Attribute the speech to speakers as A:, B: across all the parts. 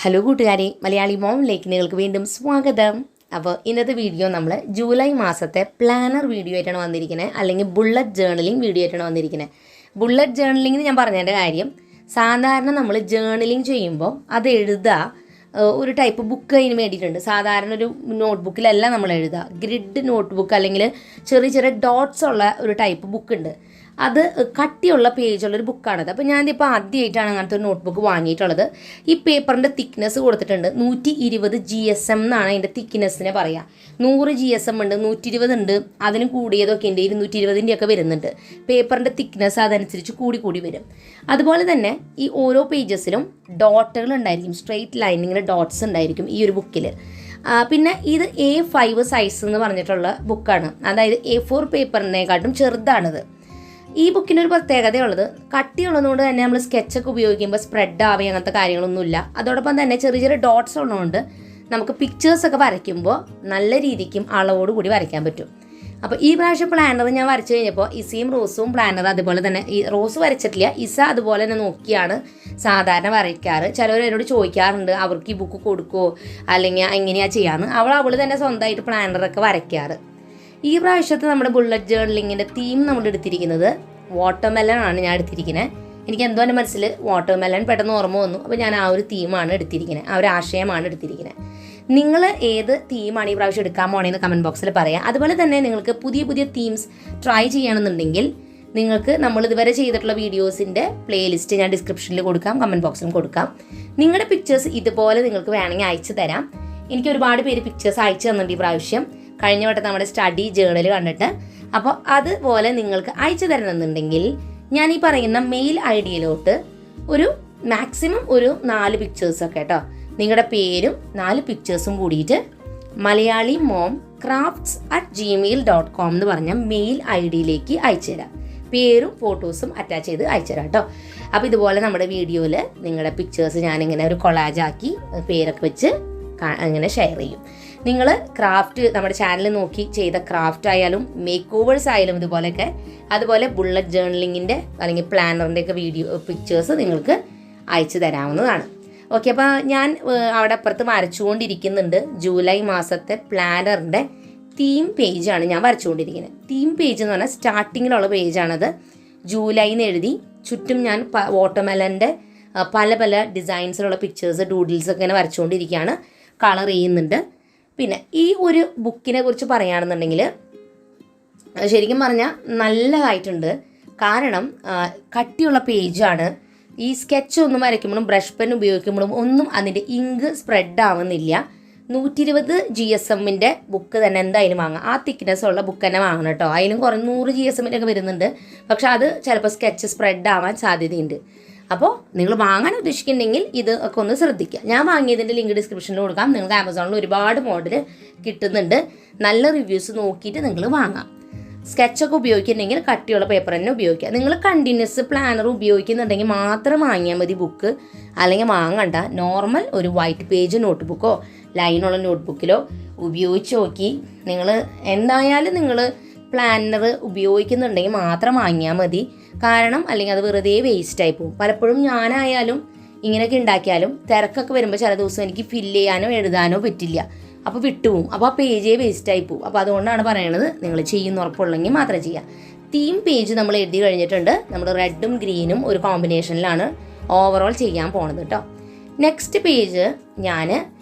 A: Hello കൂട്ടുകാരെ, മലയാളി മോമിലേക്ക് നിങ്ങൾക്ക് വീണ്ടും സ്വാഗതം. അപ്പോൾ ഇന്നത്തെ വീഡിയോ നമ്മൾ ജൂലൈ മാസത്തെ പ്ലാനർ വീഡിയോ ആയിട്ടാണ് വന്നിരിക്കുന്നത്, അല്ലെങ്കിൽ ബുള്ളറ്റ് ജേർണലിംഗ് വീഡിയോ ആയിട്ടാണ് വന്നിരിക്കുന്നത്. ബുള്ളറ്റ് ജേർണലിംഗിന് ഞാൻ പറഞ്ഞതിൻ്റെ കാര്യം, സാധാരണ നമ്മൾ ജേർണലിംഗ് ചെയ്യുമ്പോൾ അത് എഴുതുക ഒരു ടൈപ്പ് ബുക്ക് അതിന് വേണ്ടിയിട്ടുണ്ട്. സാധാരണ ഒരു നോട്ട്ബുക്കിലല്ല നമ്മൾ എഴുതുക, ഗ്രിഡ് നോട്ട്ബുക്ക് അല്ലെങ്കിൽ ചെറിയ ചെറിയ ഡോട്ട്സ് ഉള്ള ഒരു ടൈപ്പ് ബുക്കുണ്ട്. അത് കട്ടിയുള്ള പേജുള്ളൊരു ബുക്കാണത്. അപ്പോൾ ഞാനിപ്പോൾ ആദ്യമായിട്ടാണ് അങ്ങനത്തെ ഒരു നോട്ട്ബുക്ക് വാങ്ങിയിട്ടുള്ളത്. ഈ പേപ്പറിൻ്റെ തിക്നെസ് കൊടുത്തിട്ടുണ്ട് 120 GSM എന്നാണ് അതിൻ്റെ തിക്നെസ്സിനെ പറയുക. 100 GSM ഉണ്ട്, 120 ഉണ്ട്, അതിന് കൂടിയതൊക്കെ ഉണ്ട്, 220 ഒക്കെ വരുന്നുണ്ട്. പേപ്പറിൻ്റെ തിക്നെസ് അതനുസരിച്ച് കൂടി വരും. അതുപോലെ തന്നെ ഈ ഓരോ പേജസിലും ഡോട്ടുകൾ ഉണ്ടായിരിക്കും, സ്ട്രെയിറ്റ് ലൈനിങ്ങിൽ ഡോട്ട്സ് ഉണ്ടായിരിക്കും ഈ ഒരു ബുക്കിൽ. പിന്നെ ഇത് A5 സൈസ് എന്ന് പറഞ്ഞിട്ടുള്ള ബുക്കാണ്, അതായത് A4 പേപ്പറിനെക്കാട്ടും ചെറുതാണിത്. ഈ ബുക്കിനൊരു പ്രത്യേകതയുള്ളത്, കട്ടിയുള്ളതുകൊണ്ട് തന്നെ നമ്മൾ സ്കെച്ചൊക്കെ ഉപയോഗിക്കുമ്പോൾ സ്പ്രെഡ് ആവുക അങ്ങനത്തെ കാര്യങ്ങളൊന്നുമില്ല. അതോടൊപ്പം തന്നെ ചെറിയ ചെറിയ ഡോട്ട്സ് ഉള്ളതുകൊണ്ട് നമുക്ക് പിക്ചേഴ്സൊക്കെ വരയ്ക്കുമ്പോൾ നല്ല രീതിക്കും അളവോട് കൂടി വരയ്ക്കാൻ പറ്റും. അപ്പോൾ ഈ പ്രാവശ്യം പ്ലാനർ ഞാൻ വരച്ചു കഴിഞ്ഞപ്പോൾ ഇസയും റോസും പ്ലാനർ അതുപോലെ തന്നെ, ഈ റോസ് വരച്ചിട്ടില്ല, ഇസ അതുപോലെ തന്നെ നോക്കിയാണ് സാധാരണ വരയ്ക്കാറ്. ചിലവർ എന്നോട് ചോദിക്കാറുണ്ട് അവർക്ക് ഈ ബുക്ക് കൊടുക്കുമോ അല്ലെങ്കിൽ എങ്ങനെയാണ് ചെയ്യാമെന്ന്. അവൾ തന്നെ സ്വന്തമായിട്ട് പ്ലാനറൊക്കെ വരയ്ക്കാറ്. ഈ പ്രാവശ്യത്തെ നമ്മുടെ ബുള്ളറ്റ് ജേർണലിങ്ങിൻ്റെ തീം നമ്മൾ എടുത്തിരിക്കുന്നത് വാട്ടർമെലൺ ആണ്. ഞാൻ എടുത്തിരിക്കുന്നത്, എനിക്ക് എന്തോ എൻ്റെ മനസ്സിൽ വാട്ടർമെലൺ പെട്ടെന്ന് ഓർമ്മ വന്നു. അപ്പോൾ ഞാൻ ആ ഒരു തീമാണ് എടുത്തിരിക്കുന്നത്, ആ ഒരു ആശയമാണ് എടുത്തിരിക്കുന്നത്. നിങ്ങൾ ഏത് തീമാണ് ഈ പ്രാവശ്യം എടുക്കാൻ പോകണമെന്ന് കമൻറ്റ് ബോക്സിൽ പറയാം. അതുപോലെ തന്നെ നിങ്ങൾക്ക് പുതിയ തീംസ് ട്രൈ ചെയ്യണമെന്നുണ്ടെങ്കിൽ നിങ്ങൾക്ക് നമ്മൾ ഇതുവരെ ചെയ്തിട്ടുള്ള വീഡിയോസിൻ്റെ പ്ലേലിസ്റ്റ് ഞാൻ ഡിസ്ക്രിപ്ഷനിൽ കൊടുക്കാം, കമൻറ്റ് ബോക്സിലും കൊടുക്കാം. നിങ്ങളുടെ പിക്ചേഴ്സ് ഇതുപോലെ നിങ്ങൾക്ക് വേണമെങ്കിൽ അയച്ചു തരാം. എനിക്ക് ഒരുപാട് പേര് പിക്ചേഴ്സ് അയച്ചു തന്നിട്ടുണ്ട് ഈ പ്രാവശ്യം, കഴിഞ്ഞ വട്ടം നമ്മുടെ സ്റ്റഡി ജേർണൽ കണ്ടിട്ട്. അപ്പോൾ അതുപോലെ നിങ്ങൾക്ക് അയച്ചു തരണമെന്നുണ്ടെങ്കിൽ ഞാൻ ഈ പറയുന്ന മെയിൽ ID-യിലോട്ട് ഒരു മാക്സിമം ഒരു 4 പിക്ചേഴ്സൊക്കെ കേട്ടോ, നിങ്ങളുടെ പേരും 4 പിക്ചേഴ്സും കൂടിയിട്ട് malayalimomcrafts@gmail.com എന്ന് പറഞ്ഞ മെയിൽ ID-യിലേക്ക് അയച്ചു തരാം. പേരും ഫോട്ടോസും അറ്റാച്ച് ചെയ്ത് അയച്ചു തരാം കേട്ടോ. അപ്പോൾ ഇതുപോലെ നമ്മുടെ വീഡിയോയിൽ നിങ്ങളുടെ പിക്ചേഴ്സ് ഞാനിങ്ങനെ ഒരു കൊളാജാക്കി പേരൊക്കെ വെച്ച് അങ്ങനെ ഷെയർ ചെയ്യും. നിങ്ങൾ ക്രാഫ്റ്റ് നമ്മുടെ ചാനൽ നോക്കി ചെയ്ത ക്രാഫ്റ്റ് ആയാലും മേക്ക് ഓവേഴ്സ് ആയാലും ഇതുപോലെയൊക്കെ, അതുപോലെ ബുള്ളറ്റ് ജേർണലിങ്ങിൻ്റെ അല്ലെങ്കിൽ പ്ലാനറിൻ്റെ ഒക്കെ പിക്ചേഴ്സ് നിങ്ങൾക്ക് അയച്ചു തരാവുന്നതാണ്. ഓക്കെ, അപ്പോൾ ഞാൻ അവിടെ അപ്പുറത്ത് വരച്ചുകൊണ്ടിരിക്കുന്നുണ്ട്. ജൂലൈ മാസത്തെ പ്ലാനറിൻ്റെ തീം പേജാണ് ഞാൻ വരച്ചുകൊണ്ടിരിക്കുന്നത്. തീം പേജ് എന്ന് പറഞ്ഞാൽ സ്റ്റാർട്ടിങ്ങിലുള്ള പേജാണത്. ജൂലൈന്ന് എഴുതി ചുറ്റും ഞാൻ വാട്ടർമെലൻ്റെ പല ഡിസൈൻസിലുള്ള പിക്ചേഴ്സ് ഡൂഡിൽസ് ഒക്കെ ഇങ്ങനെ വരച്ചുകൊണ്ടിരിക്കുകയാണ്, കളർ ചെയ്യുന്നുണ്ട്. പിന്നെ ഈ ഒരു ബുക്കിനെ കുറിച്ച് പറയുകയാണെന്നുണ്ടെങ്കിൽ ശരിക്കും പറഞ്ഞാൽ നല്ലതായിട്ടുണ്ട്. കാരണം കട്ടിയുള്ള പേജാണ്. ഈ സ്കെച്ച് ഒന്നും വരയ്ക്കുമ്പോഴും ബ്രഷ് പെൻ ഉപയോഗിക്കുമ്പോഴും ഒന്നും അതിൻ്റെ ഇങ്ക് സ്പ്രെഡ് ആവുന്നില്ല. 120 GSM-ൻ്റെ ബുക്ക് തന്നെ എന്തായാലും വാങ്ങാം. ആ തിക്നെസ് ഉള്ള ബുക്ക് തന്നെ വാങ്ങണം കേട്ടോ. അതിലും കുറേ 100 GSM-ൻ്റെ ഒക്കെ വരുന്നുണ്ട്, പക്ഷെ അത് ചിലപ്പോൾ സ്കെച്ച് സ്പ്രെഡ് ആവാൻ സാധ്യതയുണ്ട്. അപ്പോൾ നിങ്ങൾ വാങ്ങാൻ ഉദ്ദേശിക്കുന്നുണ്ടെങ്കിൽ ഇത് ഒക്കെ ഒന്ന് ശ്രദ്ധിക്കുക. ഞാൻ വാങ്ങിയതിൻ്റെ ലിങ്ക് ഡിസ്ക്രിപ്ഷനിൽ കൊടുക്കാം. നിങ്ങൾക്ക് ആമസോണിൽ ഒരുപാട് മോഡൽ കിട്ടുന്നുണ്ട്. നല്ല റിവ്യൂസ് നോക്കിയിട്ട് നിങ്ങൾ വാങ്ങാം. സ്കെച്ചൊക്കെ ഉപയോഗിക്കുന്നുണ്ടെങ്കിൽ കട്ടിയുള്ള പേപ്പർ തന്നെ ഉപയോഗിക്കുക. നിങ്ങൾ കണ്ടിന്യൂസ് പ്ലാനർ ഉപയോഗിക്കുന്നുണ്ടെങ്കിൽ മാത്രം വാങ്ങിയാൽ മതി ബുക്ക്, അല്ലെങ്കിൽ വാങ്ങണ്ട. നോർമൽ ഒരു വൈറ്റ് പേജ് നോട്ട് ബുക്കോ ലൈനുള്ള നോട്ട് ബുക്കിലോ ഉപയോഗിച്ച് നോക്കി. നിങ്ങൾ എന്തായാലും നിങ്ങൾ പ്ലാനർ ഉപയോഗിക്കുന്നുണ്ടെങ്കിൽ മാത്രം വാങ്ങിയാൽ മതി. കാരണം അല്ലെങ്കിൽ അത് വെറുതെ വേസ്റ്റായി പോകും. പലപ്പോഴും ഞാനായാലും ഇങ്ങനെയൊക്കെ ഉണ്ടാക്കിയാലും തിരക്കൊക്കെ വരുമ്പോൾ ചില ദിവസം എനിക്ക് ഫില്ല് ചെയ്യാനോ എഴുതാനോ പറ്റില്ല, അപ്പോൾ വിട്ടുപോകും. അപ്പോൾ ആ പേജേ വേസ്റ്റായി പോകും. അപ്പോൾ അതുകൊണ്ടാണ് പറയണത്, നിങ്ങൾ ചെയ്യുന്ന ഉറപ്പുള്ളെങ്കിൽ മാത്രം ചെയ്യുക. തീം പേജ് നമ്മൾ എഴുതി കഴിഞ്ഞിട്ടുണ്ട്. നമ്മൾ റെഡും ഗ്രീനും ഒരു കോമ്പിനേഷനിലാണ് ഓവറോൾ ചെയ്യാൻ പോണത് കേട്ടോ. നെക്സ്റ്റ് പേജ് ഞാൻ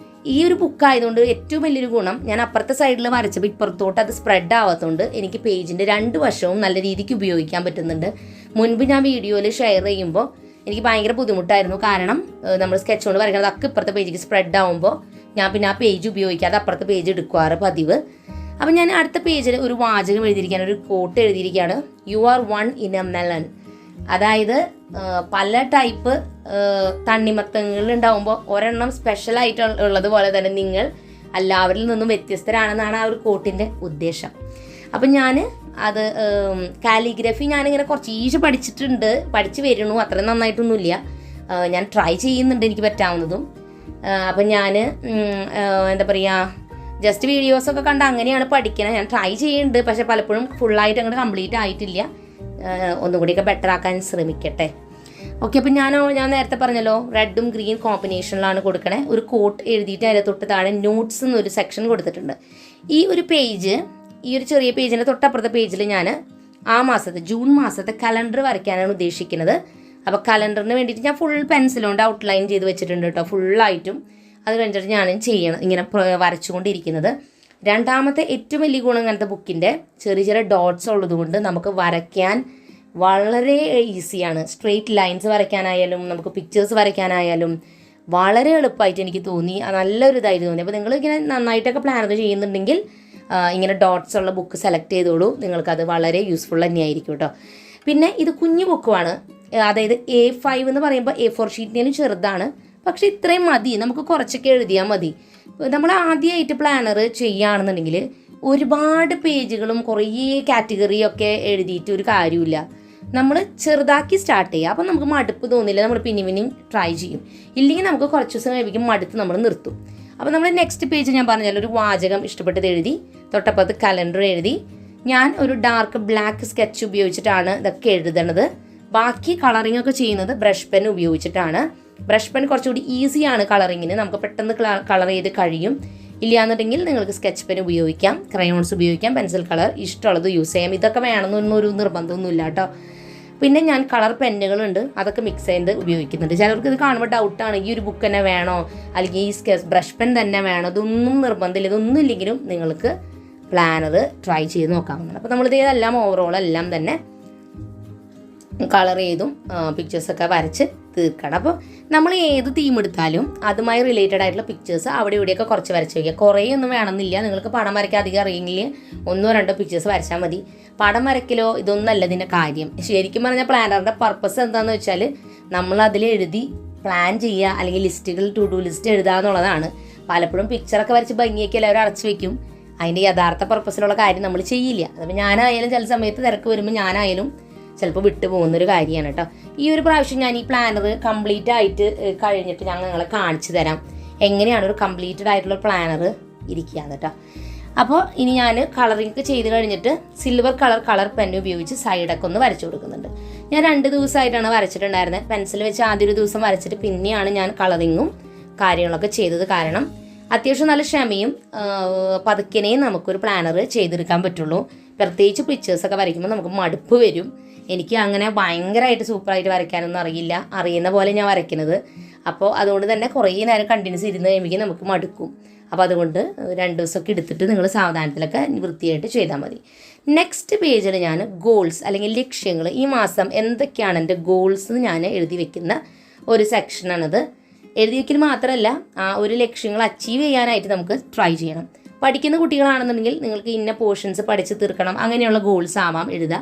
A: ഈ ഒരു ബുക്കായതുകൊണ്ട് ഏറ്റവും വലിയൊരു ഗുണം, ഞാൻ അപ്പുറത്തെ സൈഡിൽ വരച്ചപ്പോൾ ഇപ്പുറത്തോട്ട് അത് സ്പ്രെഡ് ആവാത്തതുകൊണ്ട് എനിക്ക് പേജിൻ്റെ 2 വശവും നല്ല രീതിക്ക് ഉപയോഗിക്കാൻ പറ്റുന്നുണ്ട്. മുൻപ് ഞാൻ വീഡിയോയിൽ ഷെയർ ചെയ്യുമ്പോൾ എനിക്ക് ഭയങ്കര ബുദ്ധിമുട്ടായിരുന്നു. കാരണം നമ്മൾ സ്കെച്ച് കൊണ്ട് വരയ്ക്കുന്നത് അതൊക്കെ ഇപ്പുറത്തെ പേജിലേക്ക് സ്പ്രെഡ് ആകുമ്പോൾ ഞാൻ പിന്നെ ആ പേജ് ഉപയോഗിക്കാതെ അപ്പുറത്തെ പേജ് എടുക്കുവാറ് പതിവ്. അപ്പോൾ ഞാൻ അടുത്ത പേജിൽ ഒരു വാചകം എഴുതിയിരിക്കുകയാണ്, ഒരു കോട്ട് എഴുതിയിരിക്കുകയാണ്. You are one in a melon. അതായത് പല ടൈപ്പ് തണ്ണിമത്തങ്ങളുണ്ടാവുമ്പോൾ ഒരെണ്ണം സ്പെഷ്യലായിട്ട് ഉള്ളതുപോലെ തന്നെ നിങ്ങൾ എല്ലാവരിൽ നിന്നും വ്യത്യസ്തരാണെന്നാണ് ആ ഒരു കോട്ടിൻ്റെ ഉദ്ദേശം. അപ്പം ഞാൻ അത് കാലിഗ്രഫി ഞാനിങ്ങനെ കുറച്ച് പഠിച്ചു വരുന്നു, അത്രയും നന്നായിട്ടൊന്നുമില്ല. ഞാൻ ട്രൈ ചെയ്യുന്നുണ്ട് എനിക്ക് പറ്റാവുന്നതും. അപ്പം ഞാൻ എന്താ പറയുക, ജസ്റ്റ് വീഡിയോസൊക്കെ കണ്ട് അങ്ങനെയാണ് പഠിക്കുന്നത്. ഞാൻ ട്രൈ ചെയ്യുന്നുണ്ട്, പക്ഷെ പലപ്പോഴും ഫുള്ളായിട്ട് അങ്ങോട്ട് കംപ്ലീറ്റ് ആയിട്ടില്ല. ഒന്നുകൂടിയൊക്കെ ബെറ്റർ ആക്കാൻ ശ്രമിക്കട്ടെ. ഓക്കെ, അപ്പം ഞാൻ നേരത്തെ പറഞ്ഞല്ലോ റെഡും ഗ്രീൻ കോമ്പിനേഷനിലാണ് കൊടുക്കണേ. ഒരു കോട്ട് എഴുതിയിട്ട് അതിൻ്റെ തൊട്ട് താഴെ നോട്ട്സ് എന്നൊരു സെക്ഷൻ കൊടുത്തിട്ടുണ്ട്. ഈ ഒരു പേജ്, ഈ ഒരു ചെറിയ പേജിൻ്റെ തൊട്ടപ്പുറത്തെ പേജിൽ ഞാൻ ആ മാസത്തെ ജൂൺ മാസത്തെ കലണ്ടർ വരയ്ക്കാനാണ് ഉദ്ദേശിക്കുന്നത്. അപ്പോൾ കലണ്ടറിന് വേണ്ടിയിട്ട് ഞാൻ ഫുൾ പെൻസിലുകൊണ്ട് ഔട്ട്ലൈൻ ചെയ്ത് വെച്ചിട്ടുണ്ട് കേട്ടോ, ഫുള്ളായിട്ടും. അത് കഴിഞ്ഞിട്ട് ഞാൻ ഇങ്ങനെ വരച്ചുകൊണ്ടിരിക്കുന്നത്. രണ്ടാമത്തെ ഏറ്റവും വലിയ ഗുണം ഇങ്ങനത്തെ ബുക്കിൻ്റെ ചെറിയ ചെറിയ ഡോട്ട്സ് ഉള്ളതുകൊണ്ട് നമുക്ക് വരയ്ക്കാൻ വളരെ ഈസിയാണ്. സ്ട്രെയിറ്റ് ലൈൻസ് വരയ്ക്കാനായാലും നമുക്ക് പിക്ചേഴ്സ് വരയ്ക്കാനായാലും വളരെ എളുപ്പമായിട്ട് എനിക്ക് തോന്നി. നല്ലൊരു ഇതായിട്ട് തോന്നി. അപ്പോൾ നിങ്ങൾ ഇങ്ങനെ നന്നായിട്ടൊക്കെ പ്ലാൻ ചെയ്യുന്നുണ്ടെങ്കിൽ ഇങ്ങനെ ഡോട്ട്സ് ഉള്ള ബുക്ക് സെലക്ട് ചെയ്തോളൂ. നിങ്ങൾക്കത് വളരെ യൂസ്ഫുൾ തന്നെയായിരിക്കും കേട്ടോ. പിന്നെ ഇത് കുഞ്ഞു ബുക്കുമാണ്, അതായത് A5 എന്ന് പറയുമ്പോൾ A4 ഷീറ്റിനേലും ചെറുതാണ്. പക്ഷെ ഇത്രയും മതി, നമുക്ക് കുറച്ചൊക്കെ എഴുതിയാൽ മതി. നമ്മൾ ആദ്യമായിട്ട് പ്ലാനർ ചെയ്യുകയാണെന്നുണ്ടെങ്കിൽ ഒരുപാട് പേജുകളും കുറേ കാറ്റഗറിയൊക്കെ എഴുതിയിട്ട് ഒരു കാര്യമില്ല. നമ്മൾ ചെറുതാക്കി സ്റ്റാർട്ട് ചെയ്യുക, അപ്പം നമുക്ക് മടുപ്പ് തോന്നില്ല, നമ്മൾ പിന്നെയും ട്രൈ ചെയ്യും. ഇല്ലെങ്കിൽ നമുക്ക് കുറച്ച് ദിവസം കഴിയുമ്പോൾ മടുത്ത് നമ്മൾ നിർത്തും. അപ്പോൾ നമ്മൾ നെക്സ്റ്റ് പേജ് ഞാൻ പറഞ്ഞാൽ ഒരു വാചകം ഇഷ്ടപ്പെട്ടത് എഴുതി, തൊട്ടപ്പുറത്ത് കലണ്ടർ എഴുതി. ഞാൻ ഒരു ഡാർക്ക് ബ്ലാക്ക് സ്കെച്ച് ഉപയോഗിച്ചിട്ടാണ് ഇതൊക്കെ എഴുതണത്. ബാക്കി കളറിംഗ് ഒക്കെ ചെയ്യുന്നത് ബ്രഷ് പെൻ ഉപയോഗിച്ചിട്ടാണ്. ബ്രഷ് പെൻ കുറച്ചുകൂടി ഈസിയാണ് കളറിങ്ങിന്, നമുക്ക് പെട്ടെന്ന് കളർ ചെയ്ത് കഴിയും. ഇല്ലയെന്നുണ്ടെങ്കിൽ നിങ്ങൾക്ക് സ്കെച്ച് പെൻ ഉപയോഗിക്കാം, ക്രയോൺസ് ഉപയോഗിക്കാം, പെൻസിൽ കളർ ഇഷ്ടമുള്ളത് യൂസ് ചെയ്യാം. ഇതൊക്കെ വേണമെന്നൊരു നിർബന്ധമൊന്നുമില്ല കേട്ടോ. പിന്നെ ഞാൻ കളർ പെന്നുകളുണ്ട്, അതൊക്കെ മിക്സ് ചെയ്ത് ഉപയോഗിക്കുന്നുണ്ട്. ചിലർക്ക് ഇത് കാണുമ്പോൾ ഡൗട്ടാണ്, ഈ ഒരു ബുക്ക് തന്നെ വേണോ അല്ലെങ്കിൽ ഈ ബ്രഷ് പെൻ തന്നെ വേണോ? ഇതൊന്നും നിർബന്ധമില്ല. ഇതൊന്നും ഇല്ലെങ്കിലും നിങ്ങൾക്ക് പ്ലാനർ ട്രൈ ചെയ്ത് നോക്കാവുന്നതാണ്. അപ്പോൾ നമ്മളിത് ഇതെല്ലാം ഓവറോൾ എല്ലാം തന്നെ കളർ ചെയ്തും പിക്ചേഴ്സൊക്കെ വരച്ച് തീർക്കണം. അപ്പോൾ നമ്മൾ ഏത് തീം എടുത്താലും അതുമായി റിലേറ്റഡ് ആയിട്ടുള്ള പിക്ചേഴ്സ് അവിടെ ഇവിടെയൊക്കെ കുറച്ച് വരച്ച് വയ്ക്കുക. കുറേ ഒന്നും വേണമെന്നില്ല. നിങ്ങൾക്ക് പടം വരയ്ക്കാൻ അധികം അറിയെങ്കിൽ 1-2 പിക്ചേഴ്സ് വരച്ചാൽ മതി. പടം വരയ്ക്കലോ ഇതൊന്നല്ല ഇതിൻ്റെ കാര്യം. ശരിക്കും പറഞ്ഞാൽ പ്ലാനറിൻ്റെ പർപ്പസ് എന്താണെന്ന് വെച്ചാൽ നമ്മൾ അതിൽ എഴുതി പ്ലാൻ ചെയ്യുക, അല്ലെങ്കിൽ ലിസ്റ്റുകൾ ടു ഡു ലിസ്റ്റ് എഴുതുക എന്നുള്ളതാണ്. പലപ്പോഴും പിക്ചറൊക്കെ വരച്ച് ഭംഗിയൊക്കെ എല്ലാവരും അടച്ചു വയ്ക്കും. അതിൻ്റെ യഥാർത്ഥ പർപ്പസിലുള്ള കാര്യം നമ്മൾ ചെയ്യില്ല. അതിപ്പോൾ ഞാനായാലും ചില സമയത്ത് തിരക്ക് വരുമ്പോൾ ഞാനായാലും ചിലപ്പോൾ വിട്ടു പോകുന്നൊരു കാര്യമാണ് കേട്ടോ. ഈ ഒരു പ്രാവശ്യം ഞാൻ ഈ പ്ലാനർ കംപ്ലീറ്റ് ആയിട്ട് കഴിഞ്ഞിട്ട് ഞാൻ നിങ്ങളെ കാണിച്ചു തരാം എങ്ങനെയാണ് ഒരു കംപ്ലീറ്റഡ് ആയിട്ടുള്ള പ്ലാനർ ഇരിക്കുകയാണ് കേട്ടോ. അപ്പോൾ ഇനി ഞാൻ കളറിങ് ചെയ്ത് കഴിഞ്ഞിട്ട് സിൽവർ കളർ പെൻ ഉപയോഗിച്ച് സൈഡൊക്കെ ഒന്ന് വരച്ചു കൊടുക്കുന്നുണ്ട്. ഞാൻ 2 ദിവസമായിട്ടാണ് വരച്ചിട്ടുണ്ടായിരുന്നത്. പെൻസിൽ വെച്ച് ആദ്യം ഒരു ദിവസം വരച്ചിട്ട് പിന്നെയാണ് ഞാൻ കളറിങ്ങും കാര്യങ്ങളൊക്കെ ചെയ്തത്. കാരണം അത്യാവശ്യം നല്ല ക്ഷമയും പതുക്കനെ നമുക്കൊരു പ്ലാനർ ചെയ്തെടുക്കാൻ പറ്റുള്ളൂ. പ്രത്യേകിച്ച് പിക്ചേഴ്സൊക്കെ വരയ്ക്കുമ്പോൾ നമുക്ക് മടുപ്പ് വരും. എനിക്ക് അങ്ങനെ ഭയങ്കരമായിട്ട് സൂപ്പറായിട്ട് വരയ്ക്കാനൊന്നും അറിയില്ല, അറിയുന്ന പോലെ ഞാൻ വരയ്ക്കുന്നത്. അപ്പോൾ അതുകൊണ്ട് തന്നെ കുറേ നേരം കണ്ടിന്യൂസ് ഇരുന്ന് കഴിയുമ്പോൾ നമുക്ക് മടുക്കും. അപ്പോൾ അതുകൊണ്ട് 2 ദിവസമൊക്കെ എടുത്തിട്ട് നിങ്ങൾ സാവധാനത്തിലൊക്കെ വൃത്തിയായിട്ട് ചെയ്താൽ മതി. നെക്സ്റ്റ് പേജിൽ ഞാൻ ഗോൾസ് അല്ലെങ്കിൽ ലക്ഷ്യങ്ങൾ, ഈ മാസം എന്തൊക്കെയാണ് എൻ്റെ ഗോൾസ് ഞാൻ എഴുതി വെക്കുന്ന ഒരു സെക്ഷനാണത്. എഴുതി വയ്ക്കൽ മാത്രമല്ല, ആ ഒരു ലക്ഷ്യങ്ങൾ അച്ചീവ് ചെയ്യാനായിട്ട് നമുക്ക് ട്രൈ ചെയ്യണം. പഠിക്കുന്ന കുട്ടികളാണെന്നുണ്ടെങ്കിൽ നിങ്ങൾക്ക് ഇന്ന പോർഷൻസ് പഠിച്ച് തീർക്കണം, അങ്ങനെയുള്ള ഗോൾസ് ആവാം എഴുതുക.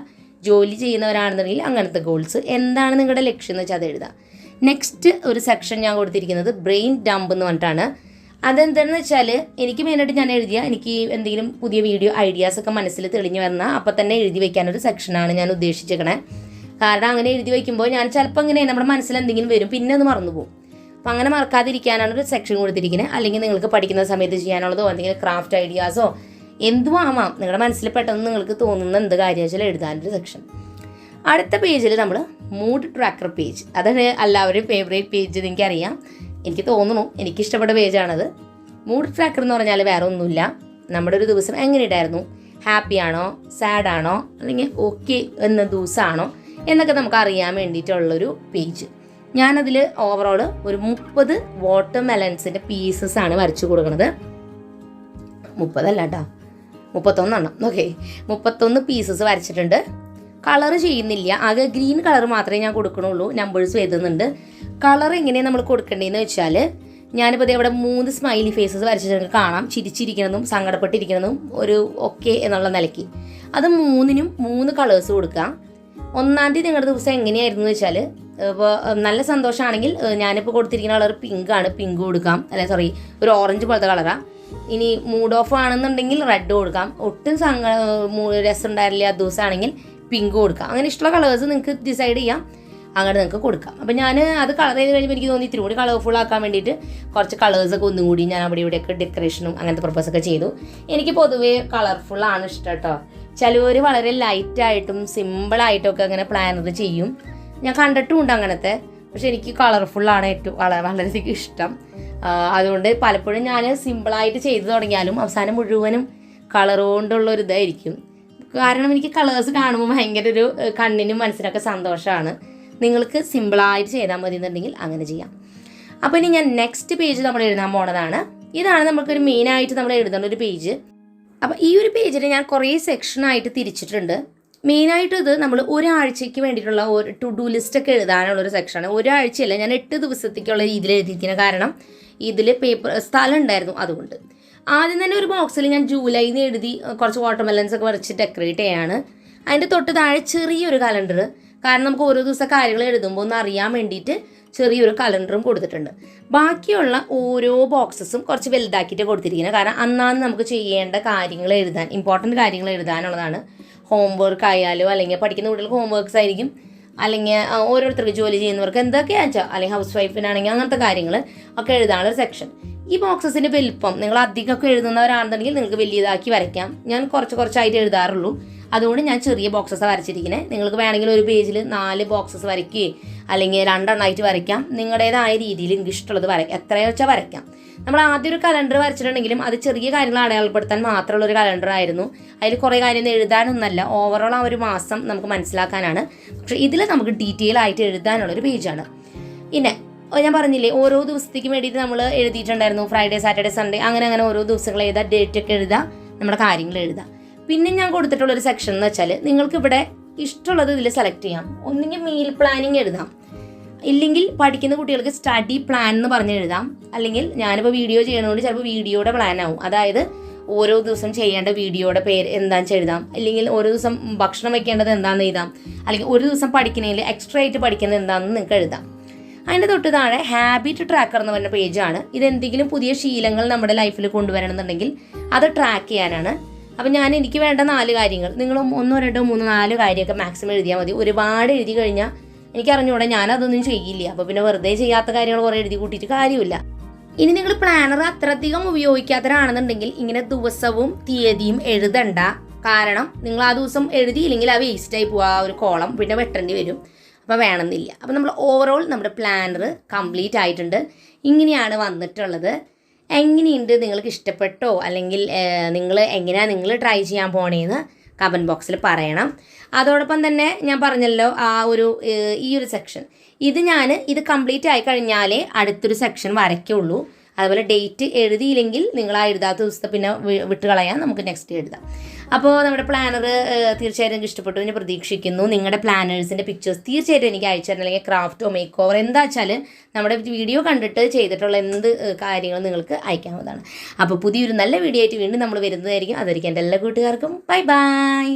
A: ജോലി ചെയ്യുന്നവരാണെന്നുണ്ടെങ്കിൽ അങ്ങനത്തെ ഗോൾസ്, എന്താണ് നിങ്ങളുടെ ലക്ഷ്യം എന്ന് വെച്ചാൽ അത് എഴുതുക. നെക്സ്റ്റ് ഒരു സെക്ഷൻ ഞാൻ കൊടുത്തിരിക്കുന്നത് ബ്രെയിൻ ഡംപ് എന്ന് പറഞ്ഞിട്ടാണ്. അതെന്താണെന്ന് വെച്ചാൽ എനിക്ക് മെയിനായിട്ട് ഞാൻ എനിക്ക് എന്തെങ്കിലും പുതിയ വീഡിയോ ഐഡിയാസൊക്കെ മനസ്സിൽ തെളിഞ്ഞു വന്നാൽ അപ്പം തന്നെ എഴുതി വയ്ക്കാനൊരു സെക്ഷനാണ് ഞാൻ ഉദ്ദേശിച്ചേക്കണേ. കാരണം അങ്ങനെ എഴുതി വയ്ക്കുമ്പോൾ ഞാൻ ചിലപ്പോൾ അങ്ങനെ നമ്മുടെ മനസ്സിൽ എന്തെങ്കിലും വരും, പിന്നെ അത് മറന്നു പോകും. അപ്പം അങ്ങനെ മറക്കാതിരിക്കാനാണ് ഒരു സെക്ഷൻ കൊടുത്തിരിക്കുന്നത്. അല്ലെങ്കിൽ നിങ്ങൾക്ക് പഠിക്കുന്ന സമയത്ത് ചെയ്യാനുള്ളതോ എന്തെങ്കിലും ക്രാഫ്റ്റ് ഐഡിയാസോ എന്തും ആവാം, നിങ്ങളുടെ മനസ്സിൽ പെട്ടെന്ന് നിങ്ങൾക്ക് തോന്നുന്ന എന്ത് കാര്യം വെച്ചാൽ എഴുതാനൊരു സെക്ഷൻ. അടുത്ത പേജിൽ നമ്മൾ മൂഡ് ട്രാക്കർ പേജ്, അതാണ് എല്ലാവരും ഫേവറേറ്റ് പേജ്. എനിക്കറിയാം, എനിക്ക് തോന്നുന്നു എനിക്കിഷ്ടപ്പെട്ട പേജാണത്. മൂഡ് ട്രാക്കർ എന്ന് പറഞ്ഞാൽ വേറെ ഒന്നുമില്ല, നമ്മുടെ ഒരു ദിവസം എങ്ങനെയുണ്ടായിരുന്നു, ഹാപ്പിയാണോ സാഡാണോ അല്ലെങ്കിൽ ഓക്കെ എന്ന ദിവസമാണോ എന്നൊക്കെ നമുക്ക് അറിയാൻ വേണ്ടിയിട്ടുള്ളൊരു പേജ്. ഞാനതിൽ ഓവറോൾ ഒരു 30 വാട്ടർ മെലൻസിൻ്റെ പീസസ് ആണ് വരച്ചു കൊടുക്കുന്നത്. 30 അല്ല കേട്ടോ, 31 ഓക്കെ, 31 പീസസ് വരച്ചിട്ടുണ്ട്. കളർ ചെയ്യുന്നില്ല, ആകെ ഗ്രീൻ കളർ മാത്രമേ ഞാൻ കൊടുക്കണുള്ളൂ. നമ്പേഴ്സ് എഴുതുന്നുണ്ട്. കളർ എങ്ങനെയാണ് നമ്മൾ കൊടുക്കേണ്ടതെന്ന് വെച്ചാൽ, ഞാനിപ്പോൾ ഇവിടെ 3 സ്മൈലി ഫേസസ് വരച്ചിട്ട് കാണാം. ചിരിച്ചിരിക്കുന്നതും സങ്കടപ്പെട്ടിരിക്കുന്നതും ഒരു ഓക്കെ എന്നുള്ള നിലയ്ക്ക്. അത് 3നും 3 കളേഴ്സ് കൊടുക്കാം. 1-ാം തീയതി നിങ്ങളുടെ ദിവസം എങ്ങനെയായിരുന്നു എന്ന് വെച്ചാൽ, ഇപ്പോൾ നല്ല സന്തോഷമാണെങ്കിൽ ഞാനിപ്പോൾ കൊടുത്തിരിക്കുന്ന കളർ പിങ്കാണ്, പിങ്ക് കൊടുക്കാം. ഒരു ഓറഞ്ച് പോലത്തെ കളറാണ്. ഇനി മൂഡ് ഓഫ് ആണെന്നുണ്ടെങ്കിൽ റെഡ് കൊടുക്കാം. ഒട്ടും രസം ഉണ്ടായില്ല ആ ദിവസമാണെങ്കിൽ പിങ്ക് കൊടുക്കാം. അങ്ങനെ ഇഷ്ടമുള്ള കളേഴ്സ് നിങ്ങൾക്ക് ഡിസൈഡ് ചെയ്യാം, അങ്ങനെ നിങ്ങൾക്ക് കൊടുക്കാം. അപ്പം ഞാൻ അത് കളർ ചെയ്ത് കഴിയുമ്പോൾ എനിക്ക് തോന്നി ഇത്തിരി കൂടി കളർഫുൾ ആക്കാൻ വേണ്ടിയിട്ട് കുറച്ച് കളേഴ്സൊക്കെ ഒന്നും കൂടി ഞാൻ അവിടെ ഇവിടെയൊക്കെ ഡെക്കറേഷനും അങ്ങനത്തെ പർപ്പസൊക്കെ ചെയ്തു. എനിക്ക് പൊതുവേ കളർഫുള്ളാണ് ഇഷ്ടം കേട്ടോ. ചിലവർ വളരെ ലൈറ്റായിട്ടും സിമ്പിളായിട്ടും ഒക്കെ അങ്ങനെ പ്ലാനർ ചെയ്യും. ഞാൻ കണ്ടിട്ടുമുണ്ട് അങ്ങനത്തെ. പക്ഷെ എനിക്ക് കളർഫുള്ളാണ് ഏറ്റവും വളരെയധികം ഇഷ്ടം. അതുകൊണ്ട് പലപ്പോഴും ഞാൻ സിമ്പിളായിട്ട് ചെയ്തു തുടങ്ങിയാലും അവസാനം മുഴുവനും കളർ കൊണ്ടുള്ളൊരു ഇതായിരിക്കും. കാരണം എനിക്ക് കളേഴ്സ് കാണുമ്പോൾ ഭയങ്കര ഒരു കണ്ണിനും മനസ്സിനൊക്കെ സന്തോഷമാണ്. നിങ്ങൾക്ക് സിമ്പിളായിട്ട് ചെയ്താൽ മതി എന്നുണ്ടെങ്കിൽ അങ്ങനെ ചെയ്യാം. അപ്പോൾ ഇനി ഞാൻ നെക്സ്റ്റ് പേജ് നമ്മൾ എഴുതാൻ പോണതാണ്. ഇതാണ് നമുക്കൊരു മെയിനായിട്ട് നമ്മൾ എഴുതേണ്ട ഒരു പേജ്. അപ്പോൾ ഈ ഒരു പേജിൽ ഞാൻ കുറേ സെക്ഷനായിട്ട് തിരിച്ചിട്ടുണ്ട്. മെയിനായിട്ട് ഇത് നമ്മൾ ഒരാഴ്ചയ്ക്ക് വേണ്ടിയിട്ടുള്ള ഒരു ടു ഡു ലിസ്റ്റൊക്കെ എഴുതാനുള്ളൊരു സെക്ഷനാണ്. ഒരാഴ്ചയല്ല, ഞാൻ 8 ദിവസത്തേക്കുള്ള രീതിയിൽ എഴുതിയിരിക്കുന്നത്. കാരണം ഇതിൽ സ്ഥലം ഉണ്ടായിരുന്നു, അതുകൊണ്ട്. ആദ്യം തന്നെ ഒരു ബോക്സിൽ ഞാൻ ജൂലൈന്ന് എഴുതി കുറച്ച് വാട്ടർമെലൻസ് ഒക്കെ വരച്ച് ഡെക്കറേറ്റ് ചെയ്യാണ്. അതിൻ്റെ തൊട്ട് താഴെ ചെറിയൊരു കലണ്ടർ, കാരണം നമുക്ക് ഓരോ ദിവസം കാര്യങ്ങൾ എഴുതുമ്പോൾ ഒന്ന് അറിയാൻ വേണ്ടിയിട്ട് ചെറിയൊരു കലണ്ടറും കൊടുത്തിട്ടുണ്ട്. ബാക്കിയുള്ള ഓരോ ബോക്സസും കുറച്ച് വലുതാക്കിയിട്ട് കൊടുത്തിരിക്കുന്നത്. കാരണം അന്നാന്ന് നമുക്ക് ചെയ്യേണ്ട കാര്യങ്ങൾ എഴുതാൻ, ഇമ്പോർട്ടൻറ്റ് കാര്യങ്ങൾ എഴുതാനുള്ളതാണ്. ഹോംവർക്ക് ആയാലോ, അല്ലെങ്കിൽ പഠിക്കുന്ന കുട്ടികൾക്ക് ഹോംവർക്ക്സ് ആയിരിക്കും, അല്ലെങ്കിൽ ഓരോരുത്തർക്ക് ജോലി ചെയ്യുന്നവർക്ക് എന്തൊക്കെയാണെന്ന് വെച്ചാൽ, അല്ലെങ്കിൽ ഹൗസ് വൈഫിനാണെങ്കിൽ അങ്ങനത്തെ കാര്യങ്ങൾ ഒക്കെ എഴുതാനുള്ളൊരു സെക്ഷൻ. ഈ ബോക്സസിൻ്റെ വലിപ്പം നിങ്ങൾ അധികമൊക്കെ എഴുതുന്നവരാണെന്നുണ്ടെങ്കിൽ നിങ്ങൾക്ക് വലിയതാക്കി വരയ്ക്കാം. ഞാൻ കുറച്ചായിട്ട് എഴുതാറുള്ളൂ, അതുകൊണ്ട് ഞാൻ ചെറിയ ബോക്സസ് വരച്ചിരിക്കുന്നത്. നിങ്ങൾക്ക് വേണമെങ്കിൽ ഒരു പേജിൽ 4 ബോക്സസ് വരയ്ക്കുകയോ അല്ലെങ്കിൽ 2 എണ്ണമായിട്ട് വരയ്ക്കാം. നിങ്ങളുടേതായ രീതിയിൽ നിങ്ങൾക്ക് ഇഷ്ടമുള്ളത് എത്രയോ വെച്ചാൽ വരയ്ക്കാം. നമ്മൾ ആദ്യം ഒരു കലണ്ടർ വരച്ചിട്ടുണ്ടെങ്കിലും അത് ചെറിയ കാര്യങ്ങൾ അടയാളപ്പെടുത്താൻ മാത്രമുള്ള ഒരു കലണ്ടർ ആയിരുന്നു. അതിൽ കുറേ കാര്യം എഴുതാനൊന്നല്ല, ഓവറോൾ ആ ഒരു മാസം നമുക്ക് മനസ്സിലാക്കാനാണ്. പക്ഷേ ഇതിൽ നമുക്ക് ഡീറ്റെയിൽ ആയിട്ട് എഴുതാനുള്ളൊരു പേജാണ്. പിന്നെ ഞാൻ പറഞ്ഞില്ലേ, ഓരോ ദിവസത്തേക്ക് വേണ്ടിയിട്ട് നമ്മൾ എഴുതിയിട്ടുണ്ടായിരുന്നു. ഫ്രൈഡേ, സാറ്റർഡേ, സൺഡേ, അങ്ങനെ ഓരോ ദിവസങ്ങൾ എഴുതാം, ഡേറ്റ് ഒക്കെ എഴുതാം, നമ്മുടെ കാര്യങ്ങൾ എഴുതാം. പിന്നെ ഞാൻ കൊടുത്തിട്ടുള്ളൊരു സെക്ഷൻ എന്ന് വെച്ചാൽ, നിങ്ങൾക്ക് ഇവിടെ ഇഷ്ടമുള്ളത് ഇതിൽ സെലക്ട് ചെയ്യാം. ഒന്നെങ്കിൽ മീൽ പ്ലാനിങ് എഴുതാം, ഇല്ലെങ്കിൽ പഠിക്കുന്ന കുട്ടികൾക്ക് സ്റ്റഡി പ്ലാൻ എന്ന് പറഞ്ഞ് എഴുതാം. അല്ലെങ്കിൽ ഞാനിപ്പോൾ വീഡിയോ ചെയ്യണതുകൊണ്ട് ചിലപ്പോൾ വീഡിയോയുടെ പ്ലാൻ ആവും. അതായത് ഓരോ ദിവസം ചെയ്യേണ്ട വീഡിയോയുടെ പേര് എന്താണെന്ന് എഴുതാം. അല്ലെങ്കിൽ ഓരോ ദിവസം ഭക്ഷണം വയ്ക്കേണ്ടത് എന്താണെന്ന് എഴുതാം. അല്ലെങ്കിൽ ഒരു ദിവസം പഠിക്കണമെങ്കിൽ എക്സ്ട്രാ ആയിട്ട് പഠിക്കുന്നത് എന്താണെന്ന് നിങ്ങൾക്ക് എഴുതാം. അതിൻ്റെ തൊട്ട് താഴെ ഹാബിറ്റ് ട്രാക്കർ എന്ന് പറഞ്ഞ പേജാണ്. ഇതെന്തെങ്കിലും പുതിയ ശീലങ്ങൾ നമ്മുടെ ലൈഫിൽ കൊണ്ടുവരണമെന്നുണ്ടെങ്കിൽ അത് ട്രാക്ക് ചെയ്യാനാണ്. അപ്പം എനിക്ക് വേണ്ട 4 കാര്യങ്ങൾ, നിങ്ങൾ 1, 2, 3, 4 കാര്യമൊക്കെ മാക്സിമം എഴുതിയാൽ മതി. ഒരുപാട് എഴുതി കഴിഞ്ഞാൽ എനിക്കറിഞ്ഞൂടെ, ഞാനതൊന്നും ചെയ്യില്ല. അപ്പോൾ പിന്നെ വെറുതെ ചെയ്യാത്ത കാര്യങ്ങൾ കുറേ എഴുതി കൂട്ടിയിട്ട് കാര്യമില്ല. ഇനി നിങ്ങൾ പ്ലാനർ അത്രയധികം ഉപയോഗിക്കാത്തവരാണെന്നുണ്ടെങ്കിൽ ഇങ്ങനെ ദിവസവും തീയതിയും എഴുതണ്ട. കാരണം നിങ്ങൾ ആ ദിവസം എഴുതിയില്ലെങ്കിൽ അത് വേസ്റ്റായി പോവുക, ഒരു കോളം പിന്നെ വെട്ടേണ്ടി വരും. അപ്പോൾ വേണമെന്നില്ല. അപ്പോൾ നമ്മൾ ഓവറോൾ നമ്മുടെ പ്ലാനർ കംപ്ലീറ്റ് ആയിട്ടുണ്ട്. ഇങ്ങനെയാണ് വന്നിട്ടുള്ളത്. എങ്ങനെയുണ്ട്, നിങ്ങൾക്ക് ഇഷ്ടപ്പെട്ടോ, അല്ലെങ്കിൽ നിങ്ങൾ ട്രൈ ചെയ്യാൻ പോണേന്ന് കമൻറ്റ് ബോക്സിൽ പറയണം. അതോടൊപ്പം തന്നെ ഞാൻ പറഞ്ഞല്ലോ ഈ ഒരു സെക്ഷൻ ഇത് കംപ്ലീറ്റ് ആയി കഴിഞ്ഞാലേ അടുത്തൊരു സെക്ഷൻ വരയ്ക്കുള്ളൂ. അതുപോലെ ഡേറ്റ് എഴുതിയില്ലെങ്കിൽ നിങ്ങൾ ആ എഴുതാത്ത ദിവസത്തെ പിന്നെ വിട്ട് കളയാൻ നമുക്ക് നെക്സ്റ്റ് എഴുതാം. അപ്പോൾ നമ്മുടെ പ്ലാനർ തീർച്ചയായിട്ടും എനിക്ക് ഇഷ്ടപ്പെട്ടു എന്ന് പ്രതീക്ഷിക്കുന്നു. നിങ്ങളുടെ പ്ലാനേഴ്സിൻ്റെ പിക്ചേഴ്സ് തീർച്ചയായിട്ടും എനിക്ക് അയച്ചു തരണം. അല്ലെങ്കിൽ ക്രാഫ്റ്റോ മേക്ക് ഓവർ എന്താ വെച്ചാൽ നമ്മുടെ വീഡിയോ കണ്ടിട്ട് ചെയ്തിട്ടുള്ള എന്ത് കാര്യങ്ങളും നിങ്ങൾക്ക് അയക്കാവുന്നതാണ്. അപ്പോൾ പുതിയൊരു നല്ല വീഡിയോ ആയിട്ട് വീണ്ടും നമ്മൾ വരുന്നതായിരിക്കും. അതായിരിക്കും എൻ്റെ എല്ലാ കൂട്ടുകാർക്കും ബൈ.